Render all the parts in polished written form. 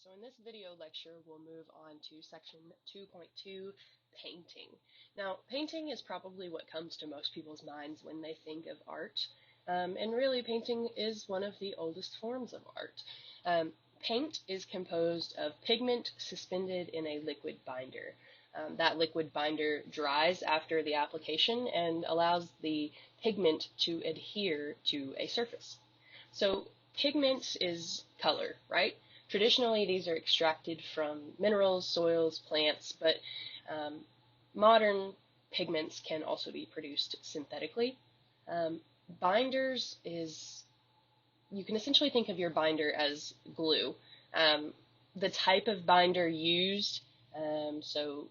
So in this video lecture, we'll move on to section 2.2, painting. Now, painting is probably what comes to most people's minds when they think of art. And really, painting is one of the oldest forms of art. Paint is composed of pigment suspended in a liquid binder. That liquid binder dries after the application and allows the pigment to adhere to a surface. So pigment is color, right? Traditionally, these are extracted from minerals, soils, plants, but modern pigments can also be produced synthetically. Binders you can essentially think of your binder as glue. The type of binder used, so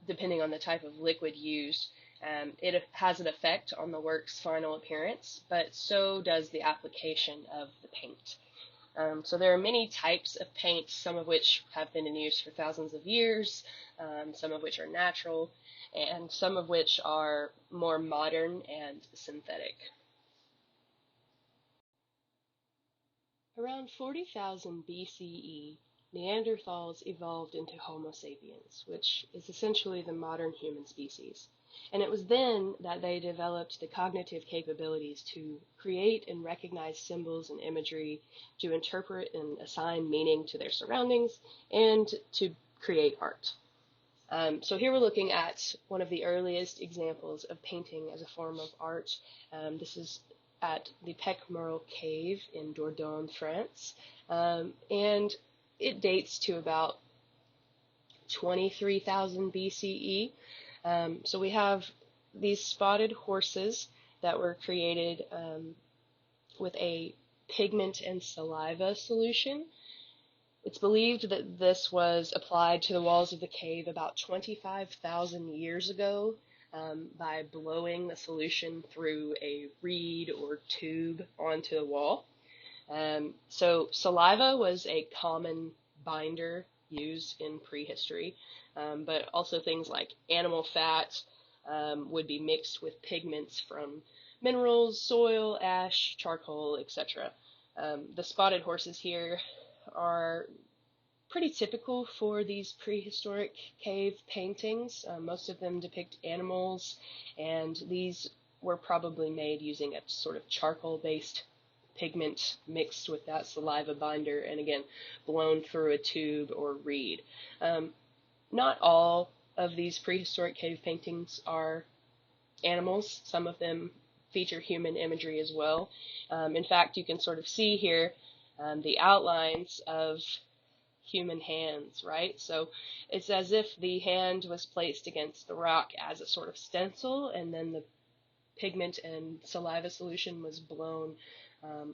depending on the type of liquid used, it has an effect on the work's final appearance, but so does the application of the paint. So there are many types of paints, some of which have been in use for thousands of years, some of which are natural, and some of which are more modern and synthetic. Around 40,000 BCE, Neanderthals evolved into Homo sapiens, which is essentially the modern human species. And it was then that they developed the cognitive capabilities to create and recognize symbols and imagery, to interpret and assign meaning to their surroundings, and to create art. So here we're looking at one of the earliest examples of painting as a form of art. This is at the Pecmerle Cave in Dordogne, France, and it dates to about 23,000 BCE. So we have these spotted horses that were created with a pigment and saliva solution. It's believed that this was applied to the walls of the cave about 25,000 years ago by blowing the solution through a reed or tube onto the wall. So saliva was a common binder used in prehistory, but also things like animal fat would be mixed with pigments from minerals, soil, ash, charcoal, etc. The spotted horses here are pretty typical for these prehistoric cave paintings. Most of them depict animals, and these were probably made using a sort of charcoal-based pigment mixed with that saliva binder, and again, blown through a tube or reed. Not all of these prehistoric cave paintings are animals. Some of them feature human imagery as well. In fact, you can sort of see here the outlines of human hands, right? So it's as if the hand was placed against the rock as a sort of stencil, and then the pigment and saliva solution was blown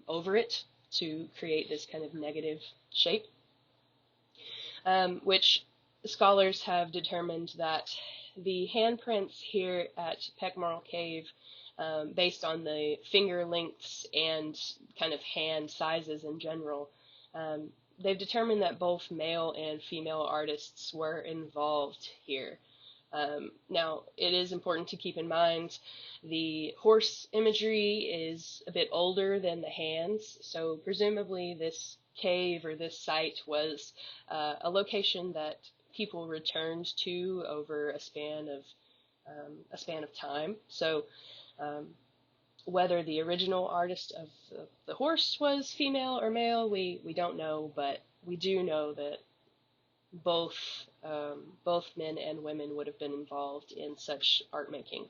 over it to create this kind of negative shape, which scholars have determined that the handprints here at Pecmerle Cave, based on the finger lengths and kind of hand sizes in general, they've determined that both male and female artists were involved here. Now, it is important to keep in mind the horse imagery is a bit older than the hands, so presumably this cave or this site was a location that people returned to over a span of time. So whether the original artist of the horse was female or male, we don't know, but we do know that both men and women would have been involved in such art making.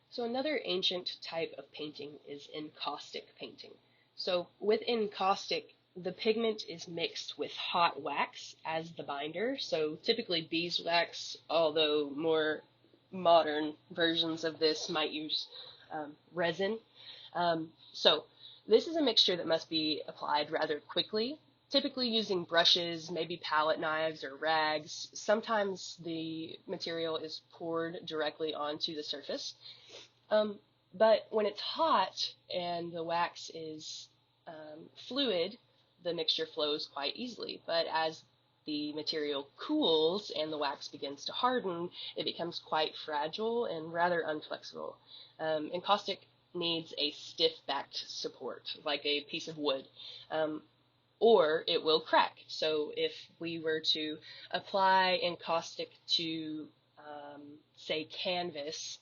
So another ancient type of painting is encaustic painting. So with encaustic, the pigment is mixed with hot wax as the binder. So typically beeswax, although more modern versions of this might use resin. So this is a mixture that must be applied rather quickly, typically using brushes, maybe palette knives or rags. Sometimes the material is poured directly onto the surface. But when it's hot and the wax is fluid, the mixture flows quite easily. But as the material cools and the wax begins to harden, it becomes quite fragile and rather unflexible. Encaustic needs a stiff-backed support, like a piece of wood, or it will crack. So if we were to apply encaustic to, say, canvas,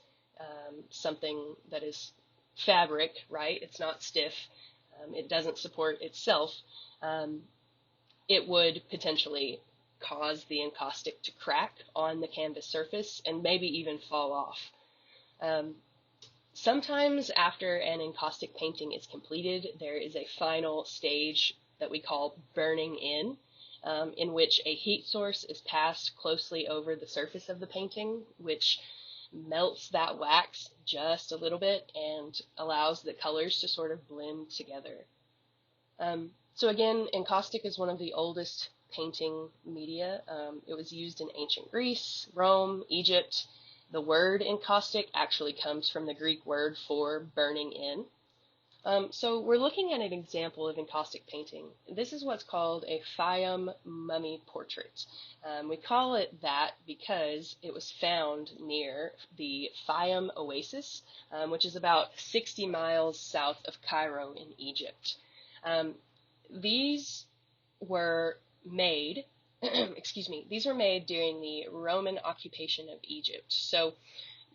something that is fabric, right? It's not stiff. It doesn't support itself. It would potentially cause the encaustic to crack on the canvas surface and maybe even fall off. Sometimes after an encaustic painting is completed, there is a final stage that we call burning in which a heat source is passed closely over the surface of the painting, which melts that wax just a little bit and allows the colors to sort of blend together. So again, encaustic is one of the oldest painting media. It was used in ancient Greece, Rome, Egypt. The word encaustic actually comes from the Greek word for burning in. So we're looking at an example of encaustic painting. This is what's called a Fayum mummy portrait. We call it that because it was found near the Fayum Oasis, which is about 60 miles south of Cairo in Egypt. These were made, these were made during the Roman occupation of Egypt. So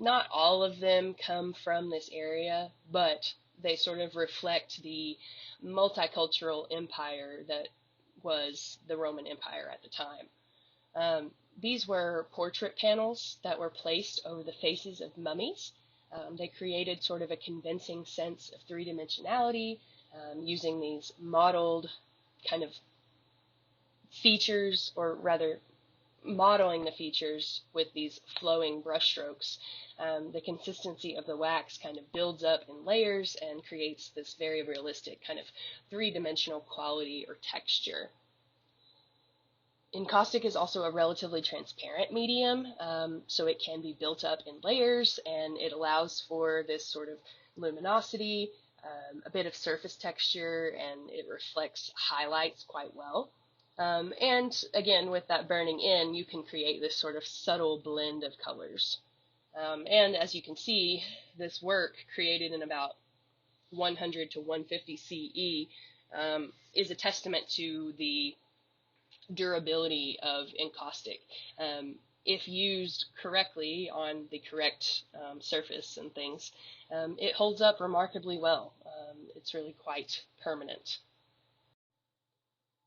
not all of them come from this area, but they sort of reflect the multicultural empire that was the Roman Empire at the time. These were portrait panels that were placed over the faces of mummies. They created sort of a convincing sense of three-dimensionality, using these modeled kind of features, or rather modeling the features with these flowing brushstrokes. The consistency of the wax kind of builds up in layers and creates this very realistic kind of three-dimensional quality or texture. Encaustic is also a relatively transparent medium, so it can be built up in layers, and it allows for this sort of luminosity, a bit of surface texture, and it reflects highlights quite well. And again, with that burning in, you can create this sort of subtle blend of colors. And as you can see, this work, created in about 100 to 150 CE, is a testament to the durability of encaustic. If used correctly on the correct surface and things, it holds up remarkably well. It's really quite permanent.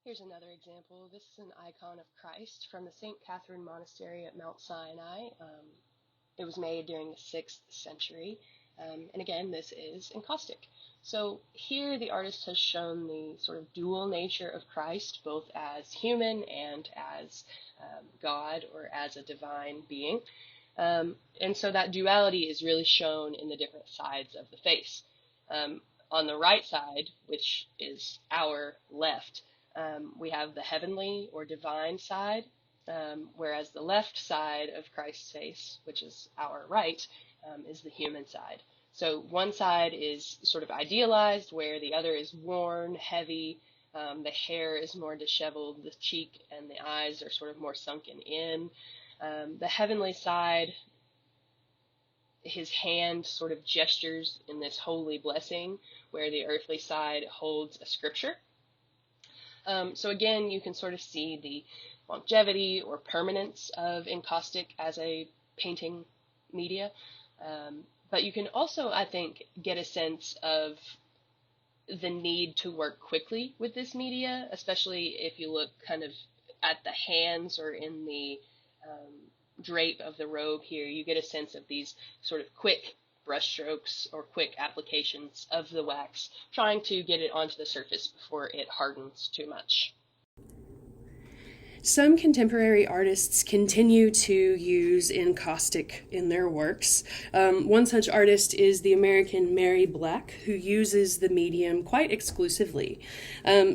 Here's another example. This is an icon of Christ from the St. Catherine Monastery at Mount Sinai. It was made during the 6th century, and again, this is encaustic. So here the artist has shown the sort of dual nature of Christ, both as human and as God, or as a divine being. And so that duality is really shown in the different sides of the face. On the right side, which is our left, we have the heavenly or divine side, whereas the left side of Christ's face, which is our right, is the human side. So one side is sort of idealized, where the other is worn, heavy, the hair is more disheveled, the cheek and the eyes are sort of more sunken in. The heavenly side, his hand sort of gestures in this holy blessing, where the earthly side holds a scripture. So again, you can sort of see the longevity or permanence of encaustic as a painting media. But you can also, I think, get a sense of the need to work quickly with this media, especially if you look kind of at the hands or in the drape of the robe here. You get a sense of these sort of quick brushstrokes or quick applications of the wax, trying to get it onto the surface before it hardens too much. Some contemporary artists continue to use encaustic in their works. One such artist is the American Mary Black, who uses the medium quite exclusively.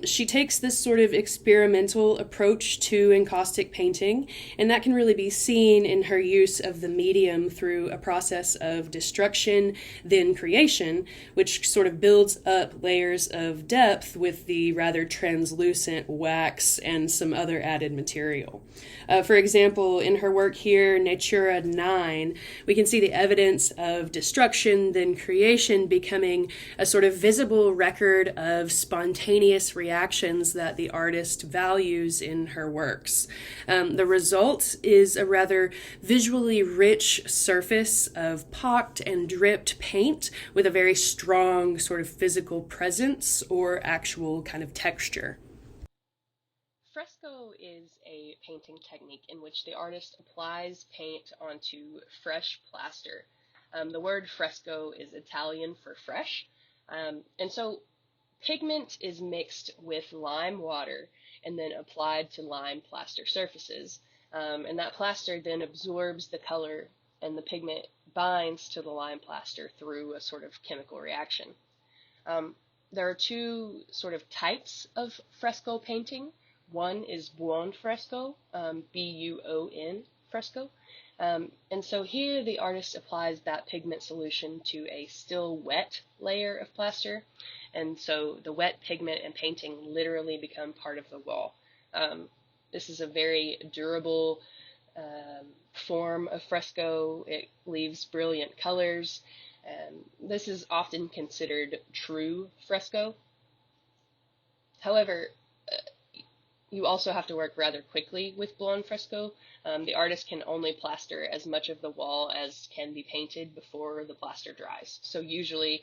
She takes this sort of experimental approach to encaustic painting, and that can really be seen in her use of the medium through a process of destruction, then creation, which sort of builds up layers of depth with the rather translucent wax and some other added material. For example, in her work here, Natura 9, we can see the evidence of destruction, then creation becoming a sort of visible record of spontaneous reactions that the artist values in her works. The result is a rather visually rich surface of pocked and dripped paint with a very strong sort of physical presence or actual kind of texture. Fresco is a painting technique in which the artist applies paint onto fresh plaster. The word fresco is Italian for fresh, and so pigment is mixed with lime water and then applied to lime plaster surfaces. And that plaster then absorbs the color and the pigment binds to the lime plaster through a sort of chemical reaction. There are two sort of types of fresco painting. One is buon fresco, B-U-O-N fresco. And so here the artist applies that pigment solution to a still wet layer of plaster. And so the wet pigment and painting literally become part of the wall. This is a very durable form of fresco. It leaves brilliant colors. This is often considered true fresco. However, you also have to work rather quickly with buon fresco. The artist can only plaster as much of the wall as can be painted before the plaster dries. So usually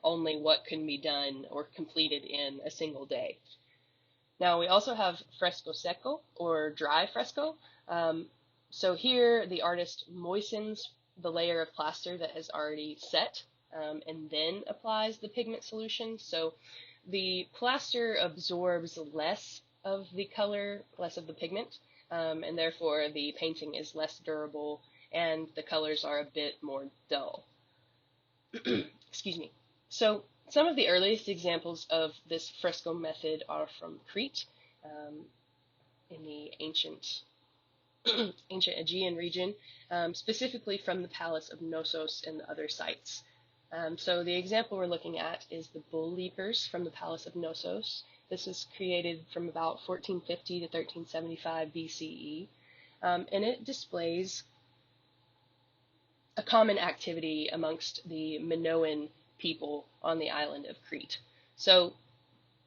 only what can be done or completed in a single day. Now we also have fresco secco, or dry fresco. So here the artist moistens the layer of plaster that has already set and then applies the pigment solution. So the plaster absorbs less of the color, less of the pigment, and therefore the painting is less durable and the colors are a bit more dull. Excuse me. So some of the earliest examples of this fresco method are from Crete, in the ancient Aegean region, specifically from the Palace of Knossos and other sites. So the example we're looking at is the bull leapers from the Palace of Knossos. This was created from about 1450 to 1375 BCE, and it displays a common activity amongst the Minoan people on the island of Crete. So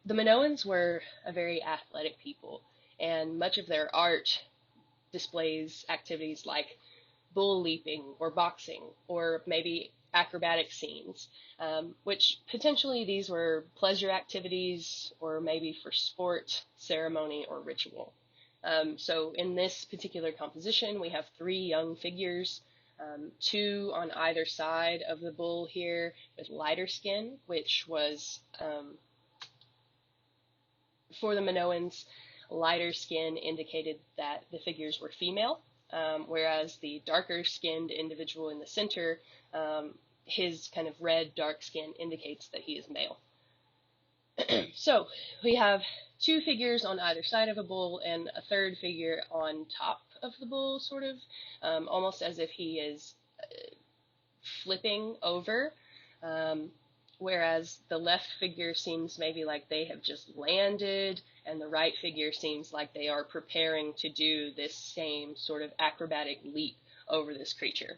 the Minoans were a very athletic people, and much of their art displays activities like bull leaping or boxing or maybe acrobatic scenes, which potentially these were pleasure activities or maybe for sport, ceremony, or ritual. So in this particular composition, we have three young figures, two on either side of the bull here with lighter skin, which was, for the Minoans, lighter skin indicated that the figures were female, whereas the darker skinned individual in the center, his kind of red dark skin indicates that he is male. So we have two figures on either side of a bull and a third figure on top of the bull, sort of, almost as if he is flipping over, whereas the left figure seems maybe like they have just landed, and the right figure seems like they are preparing to do this same sort of acrobatic leap over this creature.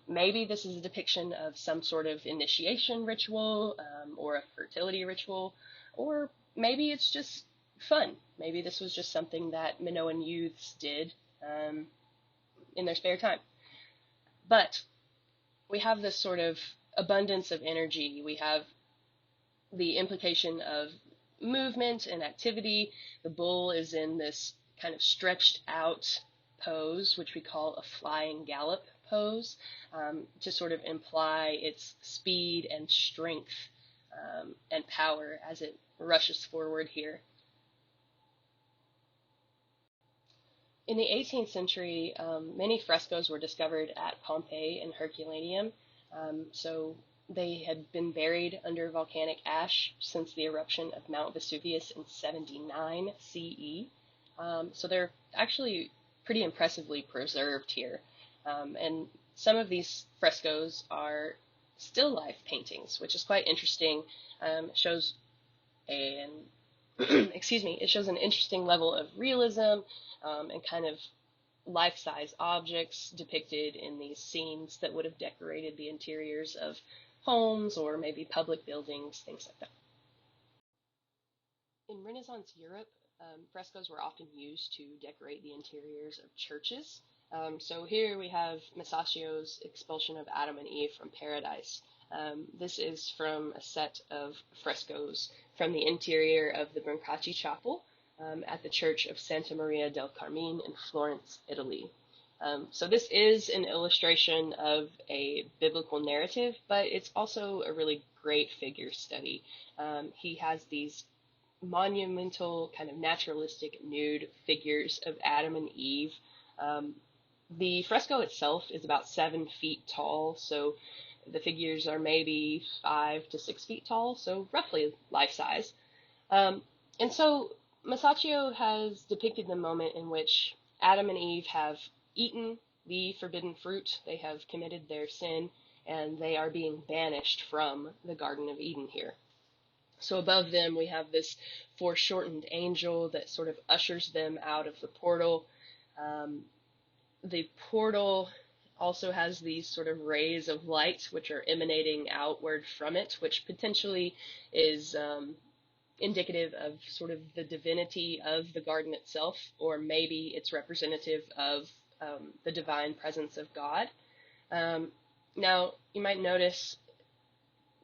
Maybe this is a depiction of some sort of initiation ritual or a fertility ritual, or maybe it's just fun. Maybe this was just something that Minoan youths did in their spare time. But we have this sort of abundance of energy. We have the implication of movement and activity. The bull is in this kind of stretched out pose, which we call a flying gallop pose, to sort of imply its speed and strength and power as it rushes forward here. In the 18th century, many frescoes were discovered at Pompeii and Herculaneum. So they had been buried under volcanic ash since the eruption of Mount Vesuvius in 79 CE. So they're actually pretty impressively preserved here. And some of these frescoes are still life paintings, which is quite interesting. Shows an excuse me, it shows an interesting level of realism and kind of life-size objects depicted in these scenes that would have decorated the interiors of homes or maybe public buildings, things like that. In Renaissance Europe, frescoes were often used to decorate the interiors of churches. So here we have Masaccio's expulsion of Adam and Eve from paradise. This is from a set of frescoes from the interior of the Brancacci Chapel at the Church of Santa Maria del Carmine in Florence, Italy. So this is an illustration of a biblical narrative, but it's also a really great figure study. He has these monumental, kind of naturalistic nude figures of Adam and Eve. The fresco itself is about 7 feet tall, so the figures are maybe 5 to 6 feet tall, so roughly life size. And so Masaccio has depicted the moment in which Adam and Eve have eaten the forbidden fruit, they have committed their sin, and they are being banished from the Garden of Eden here. So above them we have this foreshortened angel that sort of ushers them out of the portal. The portal also has these sort of rays of light which are emanating outward from it, which potentially is indicative of sort of the divinity of the garden itself, or maybe it's representative of the divine presence of God. Now, you might notice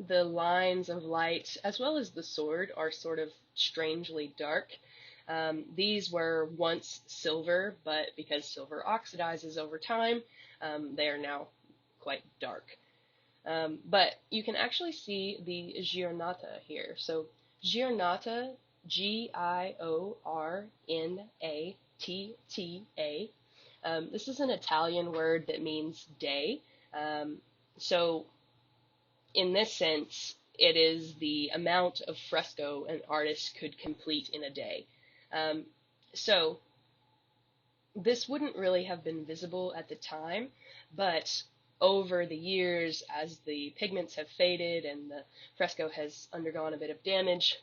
the lines of light, as well as the sword, are sort of strangely dark. These were once silver, but because silver oxidizes over time, they are now quite dark. But you can actually see the giornata here. So giornata, Giornata. This is an Italian word that means day. So in this sense, it is the amount of fresco an artist could complete in a day. So this wouldn't really have been visible at the time, but over the years, as the pigments have faded and the fresco has undergone a bit of damage,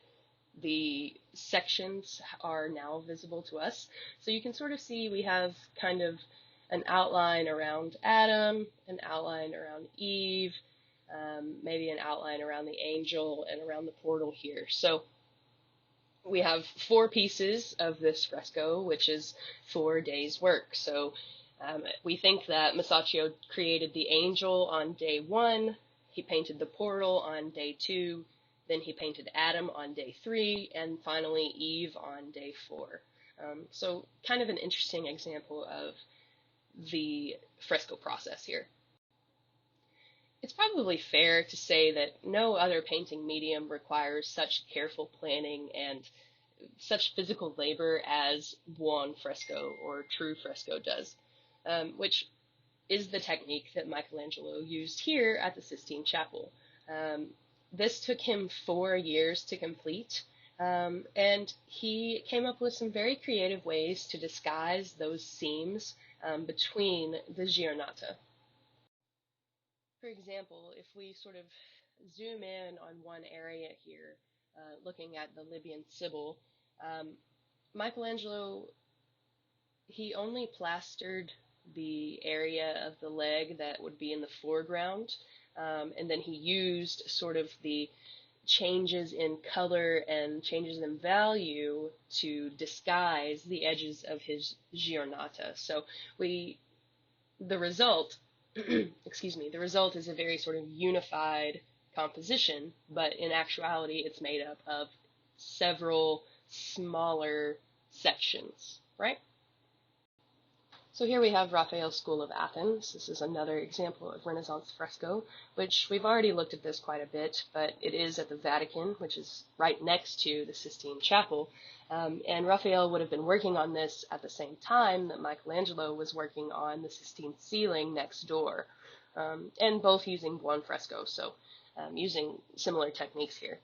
the sections are now visible to us. So you can sort of see we have kind of an outline around Adam, an outline around Eve, maybe an outline around the angel and around the portal here. So we have 4 pieces of this fresco, which is 4 days' work. So we think that Masaccio created the angel on day 1, he painted the portal on day 2, then he painted Adam on day 3, and finally Eve on day 4. So kind of an interesting example of the fresco process here. It's probably fair to say that no other painting medium requires such careful planning and such physical labor as buon fresco or true fresco does, which is the technique that Michelangelo used here at the Sistine Chapel. This took him 4 years to complete, and he came up with some very creative ways to disguise those seams between the giornata. For example, if we sort of zoom in on one area here, looking at the Libyan Sibyl, Michelangelo, he only plastered the area of the leg that would be in the foreground, and then he used sort of the changes in color and changes in value to disguise the edges of his giornata. So the result the result is a very sort of unified composition, but in actuality it's made up of several smaller sections, right? So here we have Raphael's School of Athens. This is another example of Renaissance fresco, which we've already looked at this quite a bit, but it is at the Vatican, which is right next to the Sistine Chapel. And Raphael would have been working on this at the same time that Michelangelo was working on the Sistine ceiling next door, and both using buon fresco, so using similar techniques here.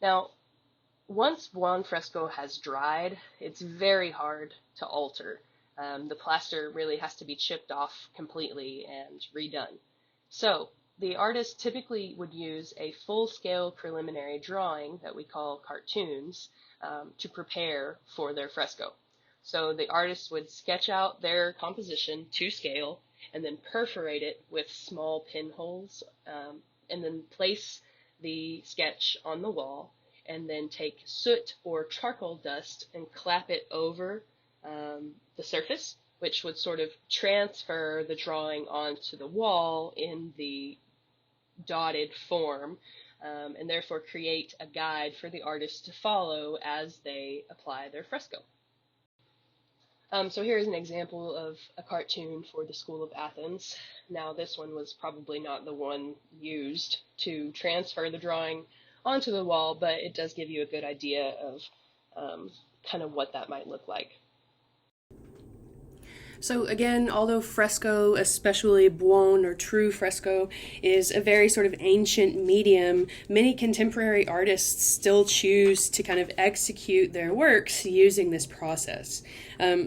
Now, once buon fresco has dried, it's very hard to alter. The plaster really has to be chipped off completely and redone. So The artist typically would use a full-scale preliminary drawing that we call cartoons to prepare for their fresco. So the artist would sketch out their composition to scale and then perforate it with small pinholes, and then place the sketch on the wall, and then take soot or charcoal dust and clap it over the surface, which would sort of transfer the drawing onto the wall in the dotted form, and therefore create a guide for the artist to follow as they apply their fresco. So here is an example of a cartoon for the School of Athens. Now this one was probably not the one used to transfer the drawing onto the wall, but it does give you a good idea of kind of what that might look like. So again, although fresco, especially buon or true fresco, is a very sort of ancient medium, many contemporary artists still choose to kind of execute their works using this process.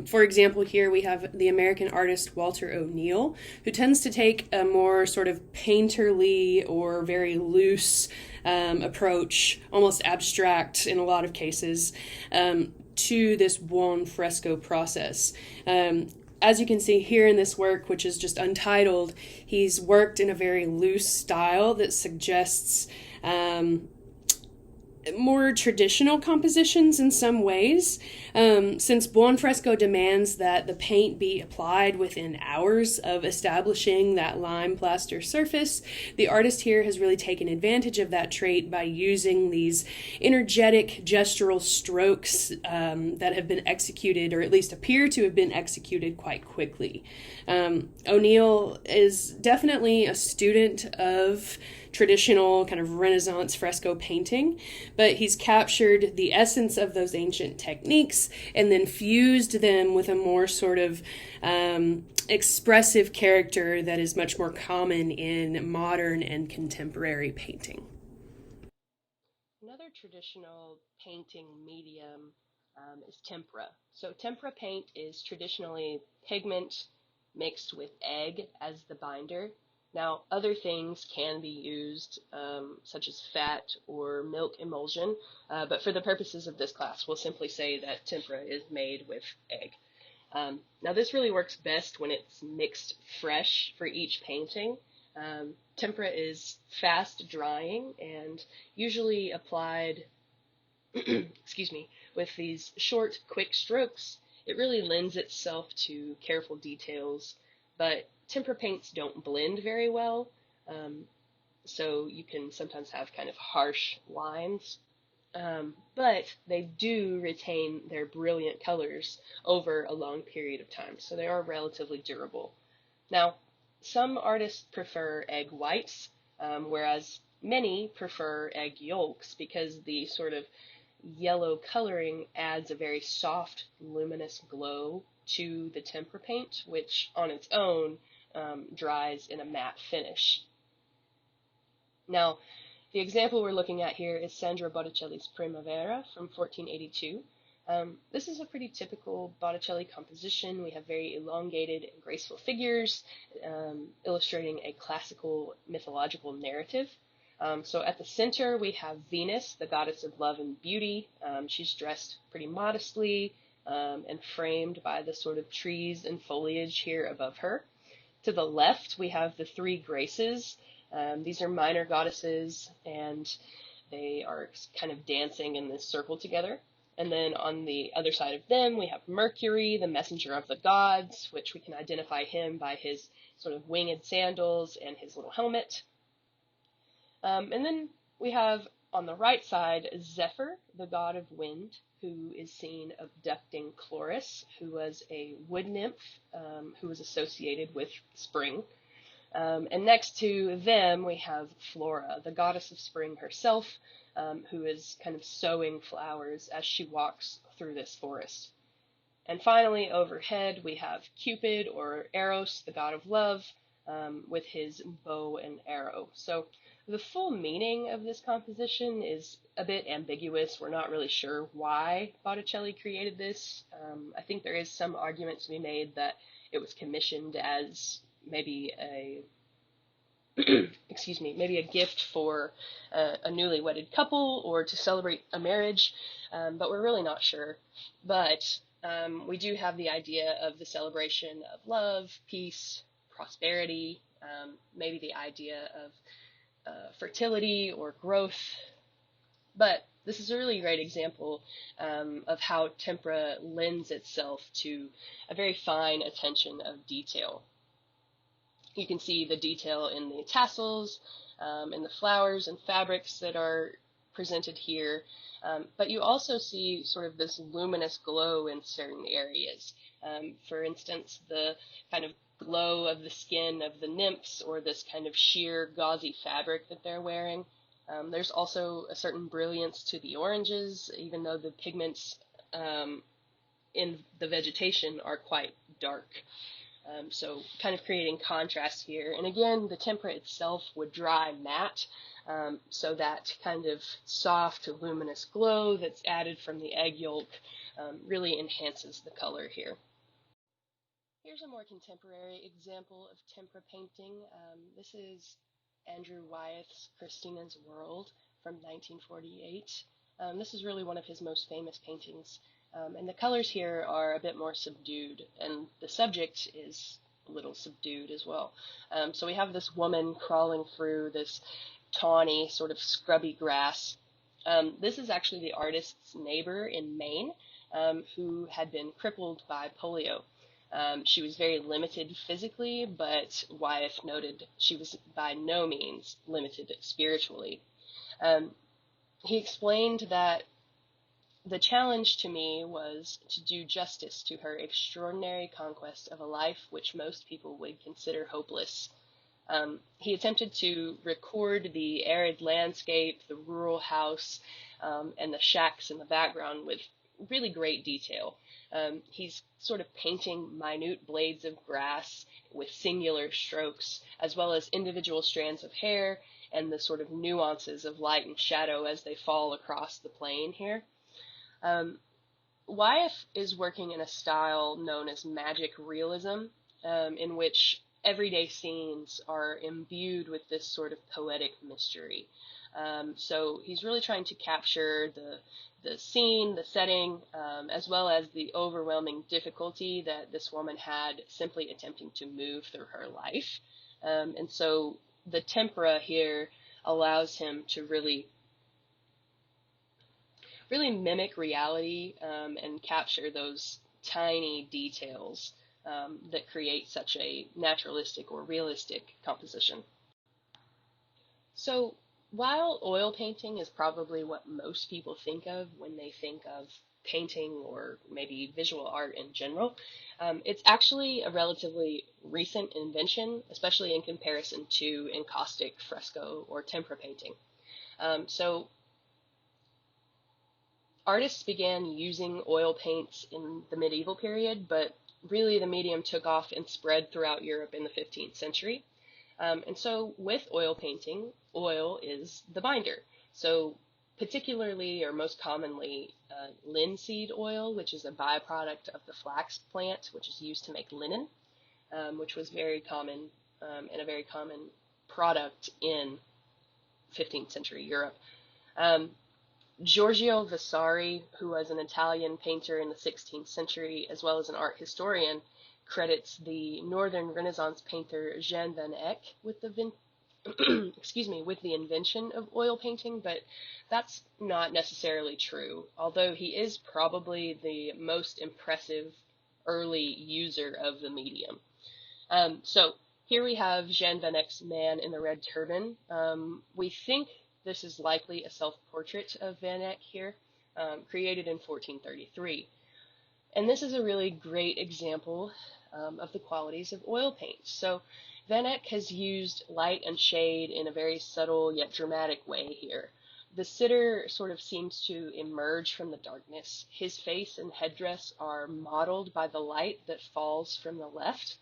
For example, here we have the American artist Walter O'Neill, who tends to take a more sort of painterly or very loose approach, almost abstract in a lot of cases, to this buon fresco process. As you can see here in this work, which is just untitled, he's worked in a very loose style that suggests more traditional compositions in some ways. Since buon fresco demands that the paint be applied within hours of establishing that lime plaster surface, the artist here has really taken advantage of that trait by using these energetic gestural strokes that have been executed, or at least appear to have been executed quite quickly. O'Neill is definitely a student of traditional kind of Renaissance fresco painting, but he's captured the essence of those ancient techniques and then fused them with a more sort of expressive character that is much more common in modern and contemporary painting. Another traditional painting medium is tempera. So tempera paint is traditionally pigment mixed with egg as the binder. Now, other things can be used, such as fat or milk emulsion, but for the purposes of this class, we'll simply say that tempera is made with egg. Now, this really works best when it's mixed fresh for each painting. Tempera is fast drying and usually applied, excuse me, with these short, quick strokes. It really lends itself to careful details, but tempera paints don't blend very well, so you can sometimes have kind of harsh lines, but they do retain their brilliant colors over a long period of time, so they are relatively durable. Now, some artists prefer egg whites, whereas many prefer egg yolks because the sort of yellow coloring adds a very soft, luminous glow to the tempera paint, which on its own dries in a matte finish. Now, the example we're looking at here is Sandro Botticelli's Primavera from 1482. This is a pretty typical Botticelli composition. We have very elongated and graceful figures, illustrating a classical mythological narrative. So at the center we have Venus, the goddess of love and beauty. She's dressed pretty modestly and framed by the sort of trees and foliage here above her. To the left, we have the three Graces. These are minor goddesses, and they are kind of dancing in this circle together. And then on the other side of them, we have Mercury, the messenger of the gods, which we can identify him by his sort of winged sandals and his little helmet. And then we have on the right side Zephyr, the god of wind, who is seen abducting Chloris, who was a wood nymph who was associated with spring. And next to them, we have Flora, the goddess of spring herself, who is kind of sowing flowers as she walks through this forest. And finally, overhead, we have Cupid, or Eros, the god of love, with his bow and arrow. So the full meaning of this composition is a bit ambiguous. We're not really sure why Botticelli created this. I think there is some argument to be made that it was commissioned as maybe a excuse me, maybe a gift for a newly wedded couple or to celebrate a marriage, but we're really not sure. But we do have the idea of the celebration of love, peace, prosperity, maybe the idea of fertility or growth. But this is a really great example of how tempera lends itself to a very fine attention of detail. You can see the detail in the tassels, in the flowers and fabrics that are presented here, but you also see sort of this luminous glow in certain areas. For instance, the kind of glow of the skin of the nymphs, or this kind of sheer gauzy fabric that they're wearing. There's also a certain brilliance to the oranges, even though the pigments in the vegetation are quite dark. So kind of creating contrast here. And again, the tempera itself would dry matte, so that kind of soft, luminous glow that's added from the egg yolk really enhances the color here. Here's a more contemporary example of tempera painting. This is Andrew Wyeth's Christina's World from 1948. This is really one of his most famous paintings. And the colors here are a bit more subdued, and the subject is a little subdued as well. So we have this woman crawling through this tawny, sort of scrubby grass. This is actually the artist's neighbor in Maine, who had been crippled by polio. She was very limited physically, but Wyeth noted she was by no means limited spiritually. He explained that the challenge to me was to do justice to her extraordinary conquest of a life which most people would consider hopeless. He attempted to record the arid landscape, the rural house, and the shacks in the background with really great detail. He's sort of painting minute blades of grass with singular strokes, as well as individual strands of hair and the sort of nuances of light and shadow as they fall across the plain here. Wyeth is working in a style known as magic realism, in which everyday scenes are imbued with this sort of poetic mystery. So he's really trying to capture the scene, the setting, as well as the overwhelming difficulty that this woman had simply attempting to move through her life. And so the tempera here allows him to really mimic reality and capture those tiny details that create such a naturalistic or realistic composition. So while oil painting is probably what most people think of when they think of painting or maybe visual art in general, it's actually a relatively recent invention, especially in comparison to encaustic, fresco, or tempera painting. So artists began using oil paints in the medieval period, but really the medium took off and spread throughout Europe in the 15th century. And so with oil painting, oil is the binder. So particularly or most commonly linseed oil, which is a byproduct of the flax plant, which is used to make linen, which was very common and a very common product in 15th century Europe. Giorgio Vasari, who was an Italian painter in the 16th century, as well as an art historian, credits the Northern Renaissance painter Jan van Eyck with the with the invention of oil painting, but that's not necessarily true, although he is probably the most impressive early user of the medium. So here we have Jan van Eyck's Man in the Red Turban. We think this is likely a self-portrait of Van Eyck here, created in 1433. And this is a really great example of the qualities of oil paint. So Van Eyck has used light and shade in a very subtle yet dramatic way here. The sitter sort of seems to emerge from the darkness. His face and headdress are modeled by the light that falls from the left.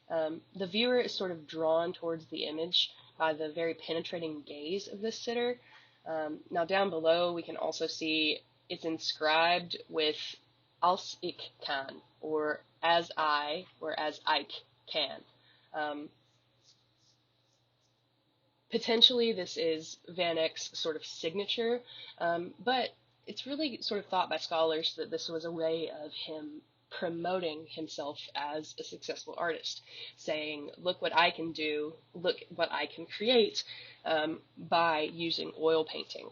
The viewer is sort of drawn towards the image by the very penetrating gaze of the sitter. Now down below we can also see it's inscribed with Als ik kan, or as I, or as Ike can. Potentially this is Van Eyck's sort of signature, but it's really sort of thought by scholars that this was a way of him promoting himself as a successful artist, saying, look what I can do, look what I can create by using oil painting.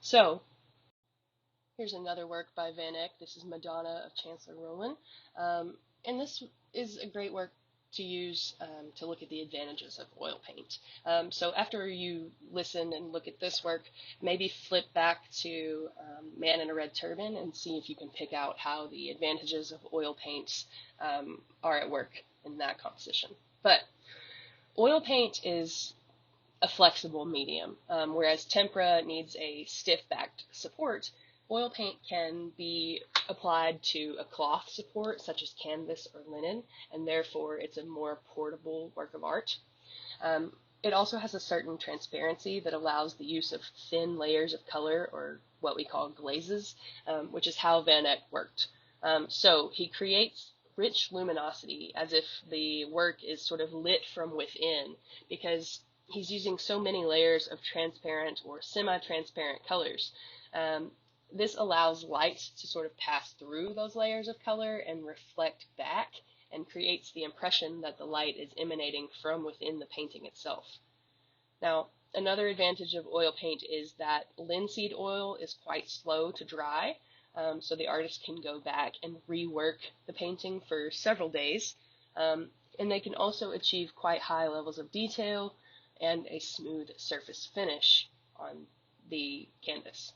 So here's another work by Van Eyck. This is Madonna of Chancellor Roland. And this is a great work to use to look at the advantages of oil paint. So after you listen and look at this work, maybe flip back to Man in a Red Turban and see if you can pick out how the advantages of oil paints are at work in that composition. But oil paint is a flexible medium, whereas tempera needs a stiff-backed support. Oil paint can be applied to a cloth support, such as canvas or linen, and therefore it's a more portable work of art. It also has a certain transparency that allows the use of thin layers of color, or what we call glazes, which is how Van Eyck worked. So he creates rich luminosity as if the work is sort of lit from within, because he's using so many layers of transparent or semi-transparent colors. This allows light to sort of pass through those layers of color and reflect back, and creates the impression that the light is emanating from within the painting itself. Now, another advantage of oil paint is that linseed oil is quite slow to dry, so the artist can go back and rework the painting for several days, and they can also achieve quite high levels of detail and a smooth surface finish on the canvas.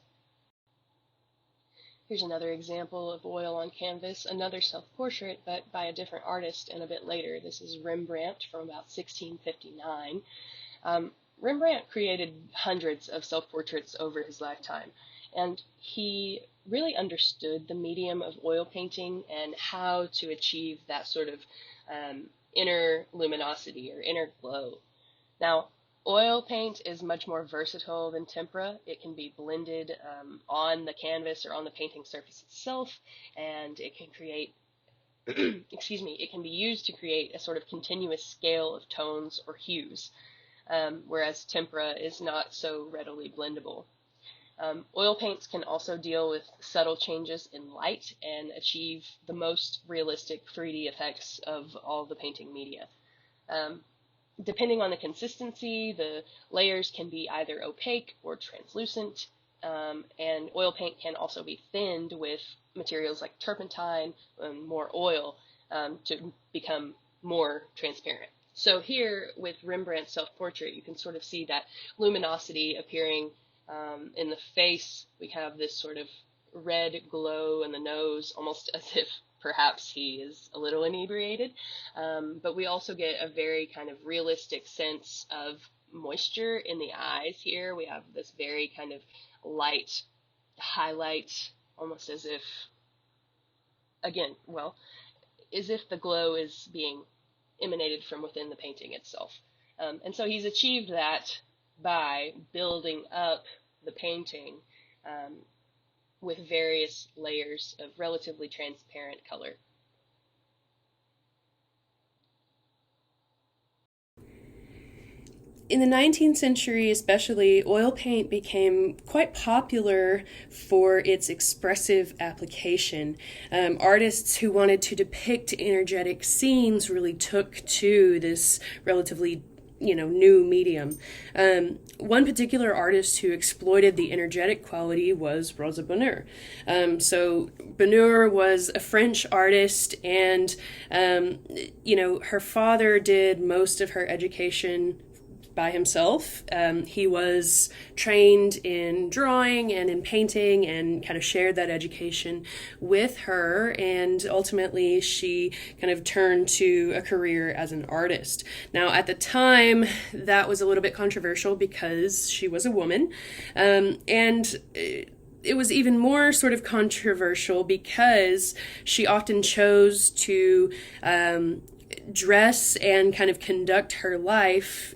Here's another example of oil on canvas, another self-portrait, but by a different artist and a bit later. This is Rembrandt from about 1659. Rembrandt created hundreds of self-portraits over his lifetime, and he really understood the medium of oil painting and how to achieve that sort of inner luminosity or inner glow. Now, oil paint is much more versatile than tempera. It can be blended on the canvas or on the painting surface itself, and it can create, it can be used to create a sort of continuous scale of tones or hues, whereas tempera is not so readily blendable. Oil paints can also deal with subtle changes in light and achieve the most realistic 3D effects of all the painting media. Depending on the consistency, the layers can be either opaque or translucent, and oil paint can also be thinned with materials like turpentine and more oil to become more transparent. So here with Rembrandt's self-portrait, you can sort of see that luminosity appearing in the face. We have this sort of red glow in the nose, almost as if perhaps he is a little inebriated, but we also get a very kind of realistic sense of moisture in the eyes here. We have this very kind of light highlight, almost as if, again, well, as if the glow is being emanated from within the painting itself. And so he's achieved that by building up the painting with various layers of relatively transparent color. In the 19th century especially, oil paint became quite popular for its expressive application. Artists who wanted to depict energetic scenes really took to this relatively new medium. One particular artist who exploited the energetic quality was Rosa Bonheur. So Bonheur was a French artist, and her father did most of her education by himself. He was trained in drawing and in painting and kind of shared that education with her, and ultimately she kind of turned to a career as an artist. Now, at the time, that was a little bit controversial because she was a woman, and it was even more sort of controversial because she often chose to dress and kind of conduct her life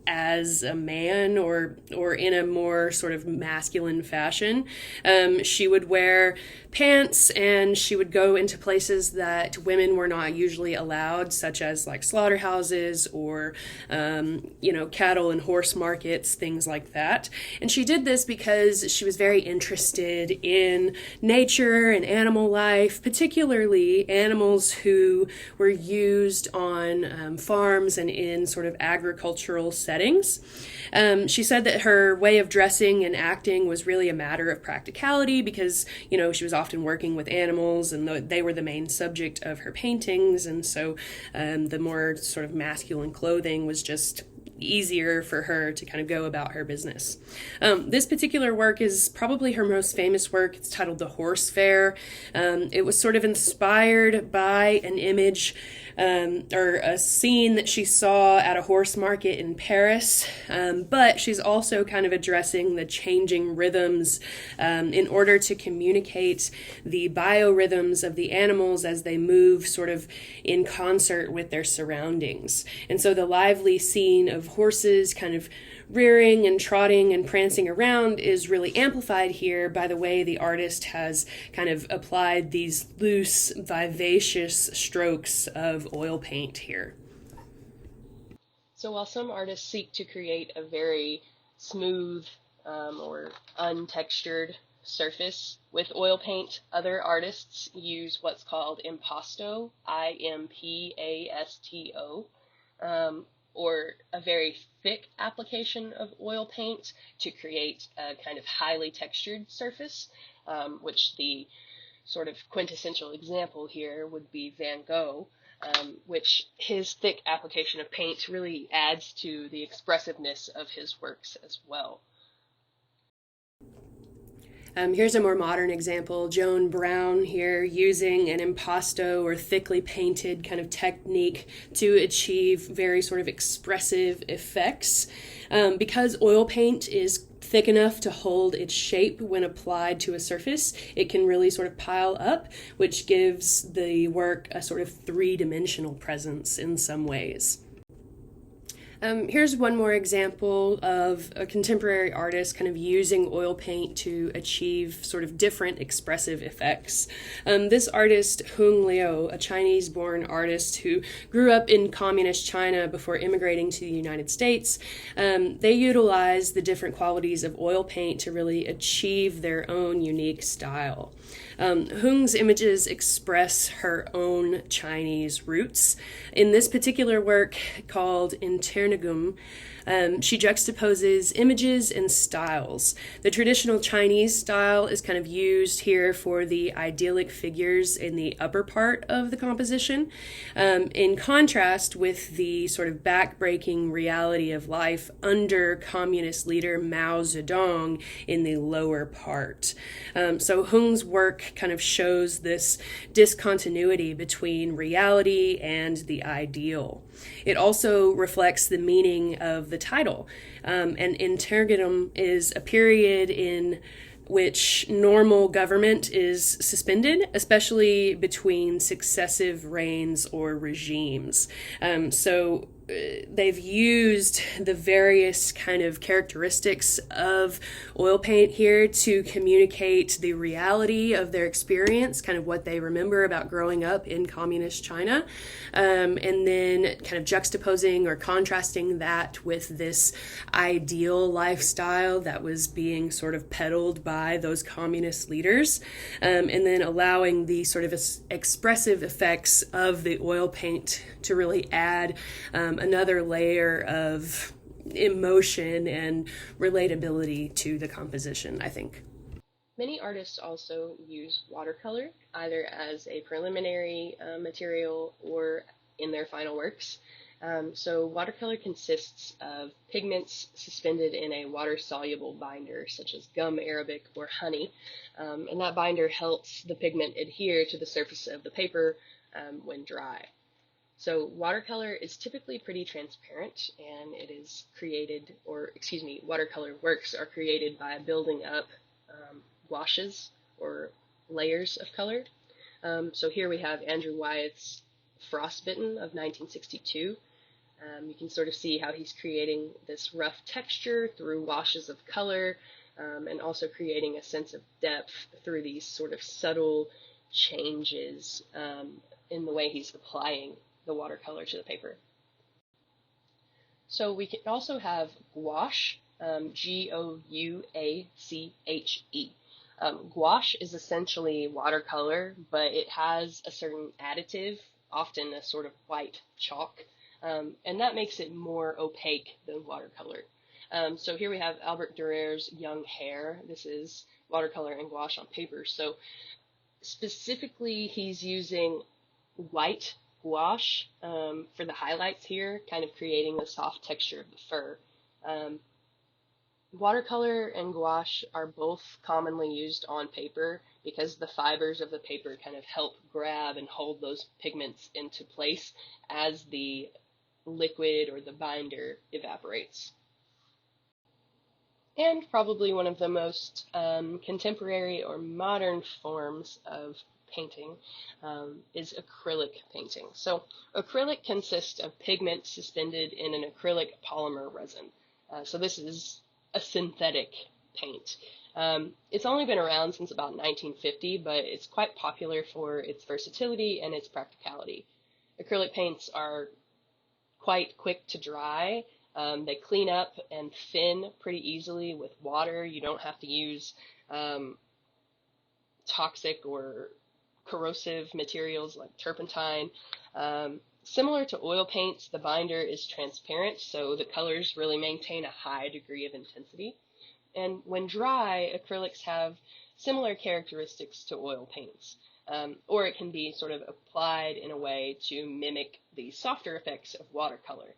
as a man or in a more sort of masculine fashion. She would wear pants, and she would go into places that women were not usually allowed, such as like slaughterhouses or, cattle and horse markets, things like that. And she did this because she was very interested in nature and animal life, particularly animals who were used on farms and in sort of agricultural settings. She said that her way of dressing and acting was really a matter of practicality because, she was often working with animals and they were the main subject of her paintings. And so the more sort of masculine clothing was just easier for her to kind of go about her business. This particular work is probably her most famous work. It's titled The Horse Fair. It was sort of inspired by an image or a scene that she saw at a horse market in Paris, but she's also kind of addressing the changing rhythms in order to communicate the biorhythms of the animals as they move sort of in concert with their surroundings. And so the lively scene of horses kind of rearing and trotting and prancing around is really amplified here by the way the artist has kind of applied these loose, vivacious strokes of oil paint here. So while some artists seek to create a very smooth or untextured surface with oil paint, other artists use what's called impasto, I-M-P-A-S-T-O, or a very thick application of oil paint to create a kind of highly textured surface, which the sort of quintessential example here would be Van Gogh, which his thick application of paint really adds to the expressiveness of his works as well. Here's a more modern example, Joan Brown here using an impasto or thickly painted kind of technique to achieve very sort of expressive effects. Because oil paint is thick enough to hold its shape when applied to a surface, it can really sort of pile up, which gives the work a sort of three-dimensional presence in some ways. Here's one more example of a contemporary artist kind of using oil paint to achieve sort of different expressive effects. This artist, Hung Liu, a Chinese-born artist who grew up in communist China before immigrating to the United States, they utilize the different qualities of oil paint to really achieve their own unique style. Hung's images express her own Chinese roots. In this particular work called Internegum, she juxtaposes images and styles. The traditional Chinese style is kind of used here for the idyllic figures in the upper part of the composition, in contrast with the sort of backbreaking reality of life under communist leader Mao Zedong in the lower part. So Hung's work kind of shows this discontinuity between reality and the ideal. It also reflects the meaning of the title. And Interregnum is a period in which normal government is suspended, especially between successive reigns or regimes. So they've used the various kind of characteristics of oil paint here to communicate the reality of their experience, kind of what they remember about growing up in communist China, and then kind of juxtaposing or contrasting that with this ideal lifestyle that was being sort of peddled by those communist leaders, and then allowing the sort of expressive effects of the oil paint to really add another layer of emotion and relatability to the composition, I think. Many artists also use watercolor, either as a preliminary material or in their final works. So watercolor consists of pigments suspended in a water-soluble binder, such as gum arabic or honey, and that binder helps the pigment adhere to the surface of the paper when dry. So watercolor is typically pretty transparent, and it is created, watercolor works are created by building up washes or layers of color. So here we have Andrew Wyeth's Frostbitten of 1962. You can sort of see how he's creating this rough texture through washes of color, and also creating a sense of depth through these sort of subtle changes in the way he's applying the watercolor to the paper. So we can also have gouache, Gouache. Gouache is essentially watercolor, but it has a certain additive, often a sort of white chalk, and that makes it more opaque than watercolor. So here we have Albert Durer's Young Hare. This is watercolor and gouache on paper. So specifically, he's using white gouache for the highlights here, kind of creating the soft texture of the fur. Um, Watercolor and gouache are both commonly used on paper because the fibers of the paper kind of help grab and hold those pigments into place as the liquid or the binder evaporates. And probably one of the most contemporary or modern forms of painting is acrylic painting. So acrylic consists of pigment suspended in an acrylic polymer resin. So this is a synthetic paint. It's only been around since about 1950, but it's quite popular for its versatility and its practicality. Acrylic paints are quite quick to dry. They clean up and thin pretty easily with water. You don't have to use toxic or corrosive materials like turpentine. Similar to oil paints, the binder is transparent, so the colors really maintain a high degree of intensity. And when dry, acrylics have similar characteristics to oil paints, or it can be sort of applied in a way to mimic the softer effects of watercolor.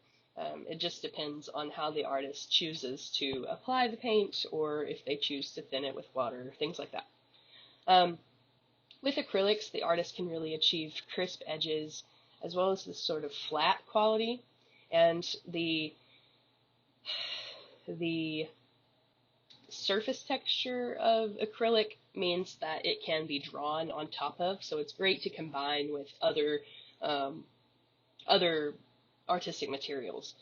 It just depends on how the artist chooses to apply the paint, or if they choose to thin it with water, things like that. With acrylics, the artist can really achieve crisp edges, as well as this sort of flat quality, and the surface texture of acrylic means that it can be drawn on top of, so it's great to combine with other artistic materials.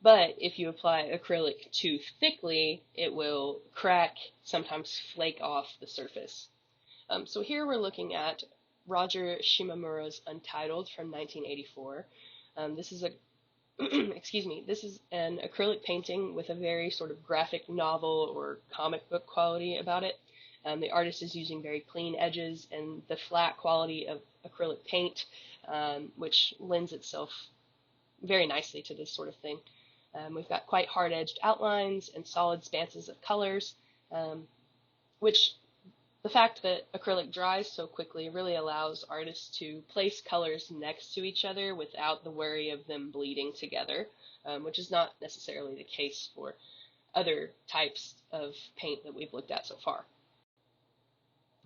But if you apply acrylic too thickly, it will crack, sometimes flake off the surface. So here we're looking at Roger Shimomura's Untitled from 1984. This is a excuse me, this is an acrylic painting with a very sort of graphic novel or comic book quality about it. The artist is using very clean edges and the flat quality of acrylic paint, which lends itself very nicely to this sort of thing. We've got quite hard-edged outlines and solid spanses of colors, which the fact that acrylic dries so quickly really allows artists to place colors next to each other without the worry of them bleeding together, which is not necessarily the case for other types of paint that we've looked at so far.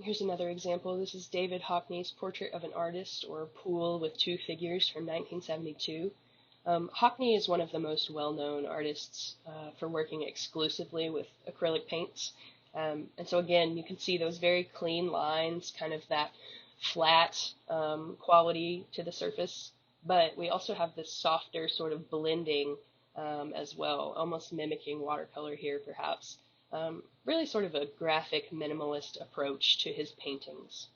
Here's another example. This is David Hockney's Portrait of an Artist, or Pool with Two Figures, from 1972. Hockney is one of the most well-known artists for working exclusively with acrylic paints. And so again, you can see those very clean lines, kind of that flat quality to the surface, but we also have this softer sort of blending as well, almost mimicking watercolor here perhaps. Really sort of a graphic minimalist approach to his paintings.